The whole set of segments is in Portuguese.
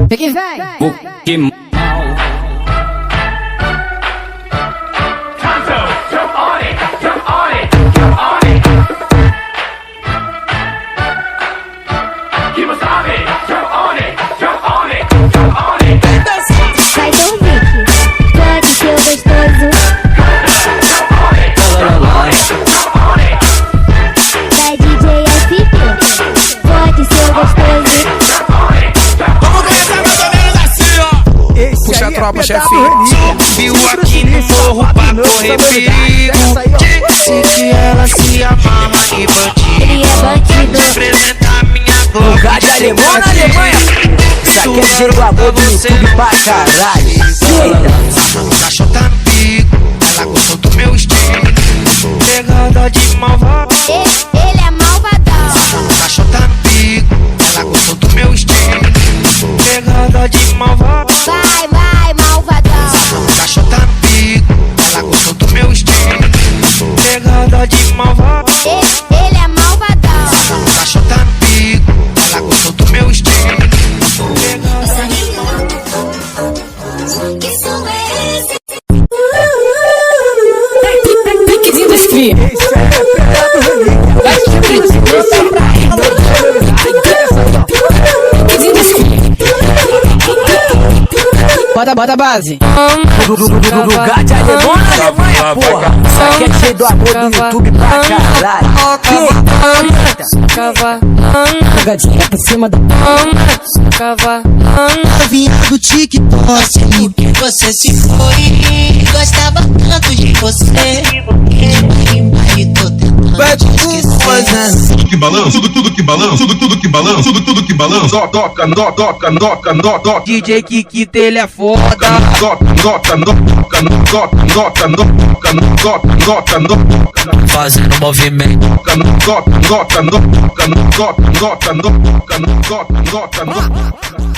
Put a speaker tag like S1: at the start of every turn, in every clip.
S1: Que vem.
S2: O que mal.
S3: Vai dormir, pode ser gostoso. Da DJ FP, pode ser gostoso.
S4: Vamos começar mais ou menos assim, ó. Puxa a tropa, chefinho. Subiu aqui no morro pra correr perigo. Disse que ela se amarra em bandido.
S3: Ele é bandido.
S4: Representa minha glória.
S5: Lugar de alemão na Alemanha. Isso aqui é jeito amor do YouTube pra caralho.
S4: Cachota no bico, ela gostou do meu estilo. Pegada de malvado.
S3: Ele é malvadão.
S4: Cachota no bico, ela gostou do meu estilo. Pegada de malvado.
S3: Vai, malvadão.
S4: Cachota no bico, ela gostou do meu estilo. Pegada de malvado.
S3: Ele é malvadão.
S4: Cachota no bico, ela gostou do meu estilo.
S3: Que som é esse?
S1: Piquezinho dos cria. Vai que Piquezinho dos cria. Bota a base.
S5: Lugar de alemão na Alemanha, porra. Isso aqui é jeito amor do YouTube pra caralho. Jogadinha por cima da
S6: Novinha do TikTok, porque você se foi. Gostava tanto de você. E tô tentando te esquecer.
S7: Tudo que balança, tudo que balança, tudo que balança, tudo que balança. Toca.
S4: DJ Kiki dele é foda.
S6: Fazendo movimento.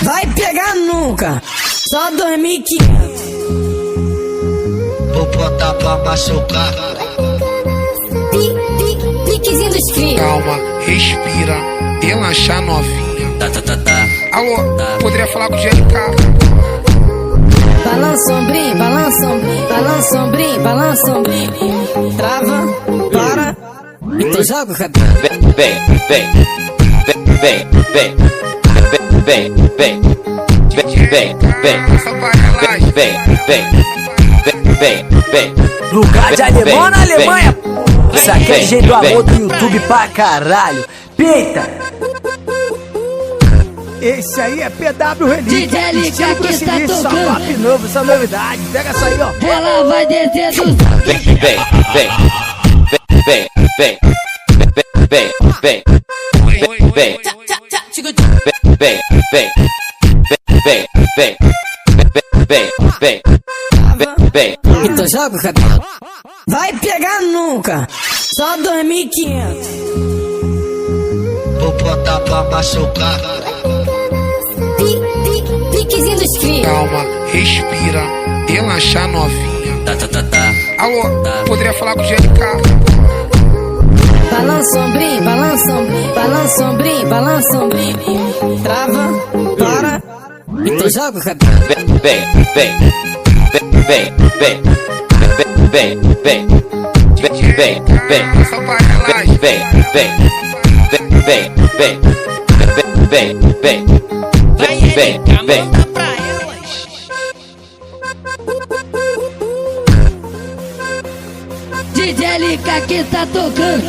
S1: Vai pegar nunca. Só 2015.
S6: Vou botar pra machucar.
S3: Piquezinho dos cria.
S4: Calma, respira, relaxa novinha. Alô, poderia falar com o GLK?
S1: Balança ombrinho, balança ombrinho, balança ombrinho, balança ombrinho. Trava, para. Então joga o cabelo.
S5: Lugar de alemão na Alemanha. Isso aqui é jeito amor do YouTube pra caralho. Peita.
S8: Esse aí é PW Relíquia.
S1: DJ Liga que tá tocando.
S8: Salve novo, essa novidade. Pega essa aí, ó.
S1: Ela vai descer do... Então joga o cabelo. Vai pegar nunca. Só 2.500.
S6: Vou botar pra machucar.
S3: Piquezinho dos cria.
S4: Calma, respira, relaxa novinha. Alô, poderia falar com o GLK?
S1: Balança ombrinho, balança ombrinho, balança ombrinho, balança ombrinho. Trava, para. Então joga o cabelo. DJ Lica que tá tocando.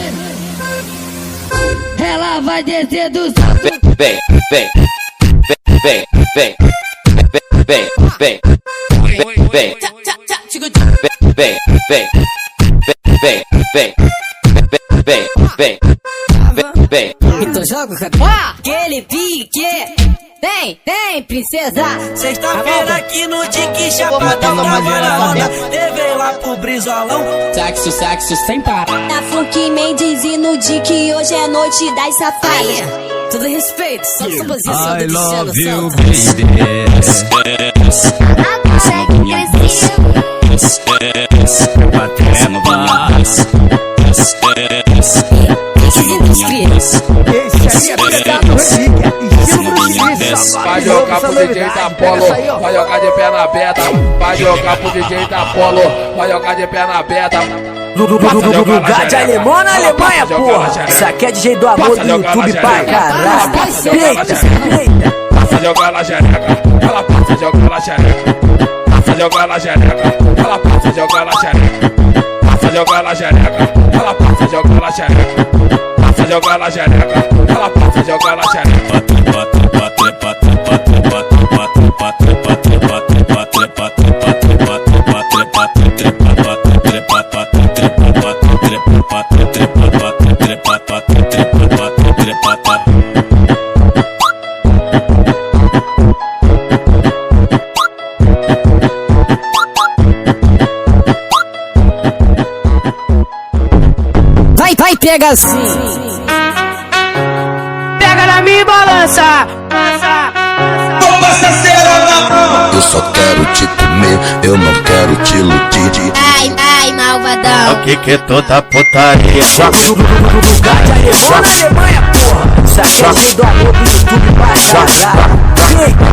S1: Ela vai descer do salto. Então joga o cabelo. Aquele pique. Vem, princesa.
S6: Sexta-feira aqui no Dique Chapadão trabalha onda. Levei lá pro Brizolão.
S2: Sexo sem parar.
S3: Na Funk Mendes e no Dique, hoje é noite das safadas.
S1: Todo respeito, só sua posição
S2: I
S1: do
S2: love
S1: Cristiano
S2: you,
S1: Santos.
S2: baby.
S3: Consegue crescer.
S2: Até no paz.
S1: Piquezinho dos cria.
S8: Esse aí é PW Relíquia. Estilo Bruce Lee,
S4: Vai jogar pro DJ da Polo, vai jogar de perna aberta. Vai jogar pro DJ da Polo, vai jogar de perna aberta.
S5: Lugar de alemão na Alemanha, porra. Isso aqui é DJ do amor do YouTube pra caralho. Eita, eita.
S4: Passa jogar na xereca, ela passa jogar na xereca. Passa jogar na xereca, ela passa jogar na xereca. Passa jogar na xereca, ela passa jogar na xereca. Passa jogar na xereca, ela passa jogar na xereca.
S1: Vai, pega assim.
S8: Pega na minha balança.
S9: Eu só quero te comer, eu não quero te iludir.
S3: Ai, malvadão.
S4: O que é toda putaria?
S5: Lugar de alemão na Alemanha, porra. Isso aqui é DJ do amor do YouTube pra caralho. Eita,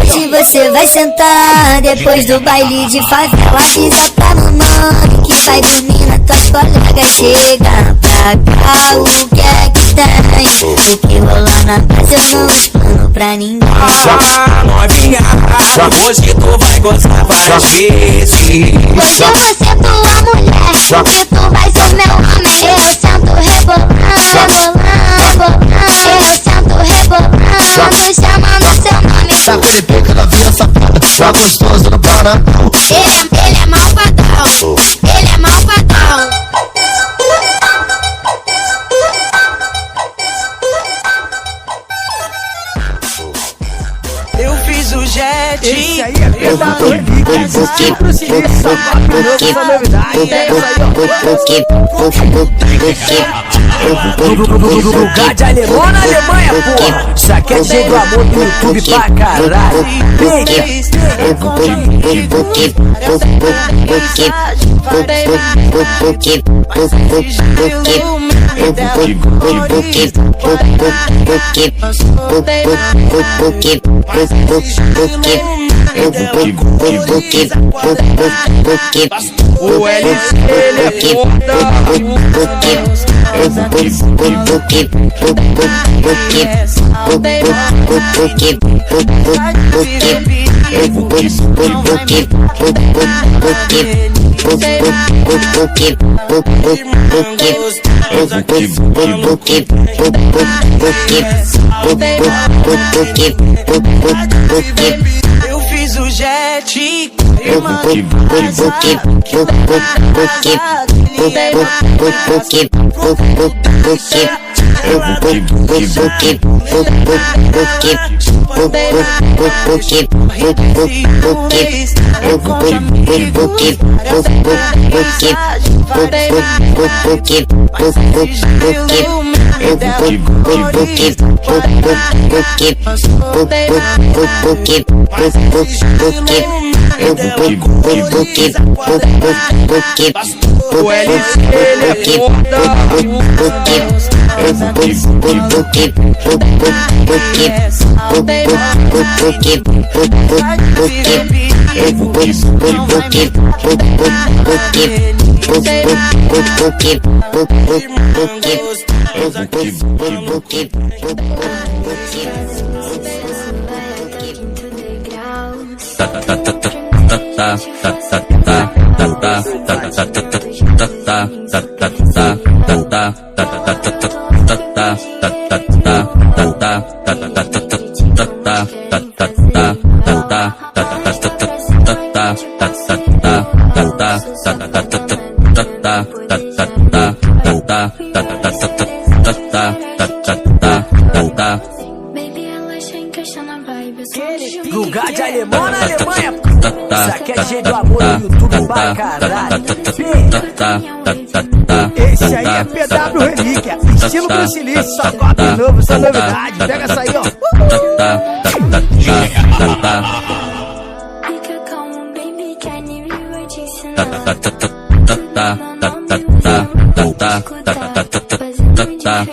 S3: Hoje você vai sentar depois do baile de favela. Avisa pra mamãe que vai dormir na tuas colegas. Chega pra cá, o que é que tem? O que rolar na casa eu não explano pra ninguém.
S2: Novinha, hoje tu vai gozar várias vezes.
S3: Hoje eu vou ser tua mulher e tu vai ser meu homem. Eu sento rebolando, eu sento rebolando, chamando seu nome.
S9: Tá com ele pica da via safada, tá gostoso no Paraná.
S3: Ele é malvadão, ele é malvadão.
S6: Eu fiz o jet.
S8: Esse aí é pedado relíquia. Sempre se liga, safado novo, essa novidade. É essa aí,
S5: lugar de alemão na Alemanha, porra. Isso aqui é DJ do amor do YouTube pra caralho.
S4: O LC, ele é foda.
S6: Eu fiz o jet.
S4: O LC, ele é foda.
S5: Lugar de alemão na Alemanha, isso aqui é DJ do amor do YouTube pra caralho.
S8: Esse aí é PW Relíquia, estilo Bruce Lee, safado novo, essa novidade. Pega essa aí, ó.
S3: Fica calmo, baby, que a nível vai te ensinar.
S2: ta